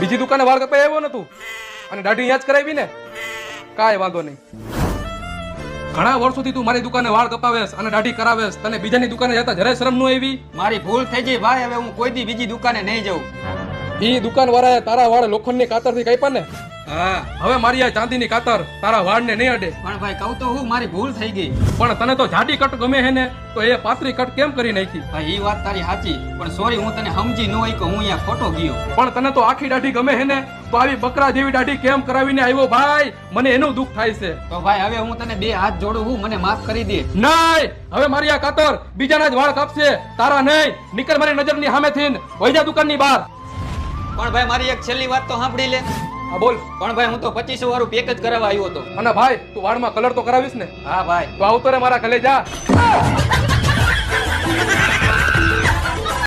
બીજી દુકાને વાળ કપાઈ આવ્યો ને તું અને દાઢી અહીંયા જ કરાવી ને કાંઈ વાંધો નહીં. ઘણા વર્ષોથી તું મારી દુકાને વાળ કપાવેશ અને દાઢી કરાવેશ, તને બીજાની દુકાને જતા જરાય શરમ ન આવી? મારી ભૂલ થઈ ગઈ ભાઈ, હવે હું કોઈ દી બીજી દુકાને નહીં જાઉં. ઈ દુકાન વાળાએ તારા વાળ લોખંડની કાતરથી કાપ્યા ને, હા હવે મારી આ ચાંદીની કાતર તારા વાળને નહીં અડે. પણ ભાઈ કહું તો હું, મારી ભૂલ થઈ ગઈ. પણ તને તો જાડી કટ ગમે હે ને, તો એ પાતળી કટ કેમ કરી નાખી? ભાઈ ઈ વાત તારી સાચી, પણ સોરી હું તને સમજી ન હોય કે હું અહીંયા ખોટો ગયો. પણ તને તો આખી દાઢી ગમે હે ને, તો આવી બકરા જેવી દાઢી કેમ કરાવીને આવ્યો ભાઈ? મને એનું દુઃખ થાય છે. તો ભાઈ હવે હું તને બે હાથ જોડું હું, મને માફ કરી દે. નહીં, હવે મારી આ કાતર બીજાના જ વાળ કાપશે, તારા નહીં. નીકળ મારી નજરની સામેથી, વઈ જા દુકાનની બહાર. પણ ભાઈ મારી એક છેલ્લી વાત તો સાંભળી લે. હા બોલ. પણ ભાઈ હું તો 2500 વાળું પેક જ કરાવવા આવ્યો હતો. અને ભાઈ તું વાળમાં કલર તો કરાવીશ ને? હા ભાઈ. તો આવતો રે મારા ઘરે જા.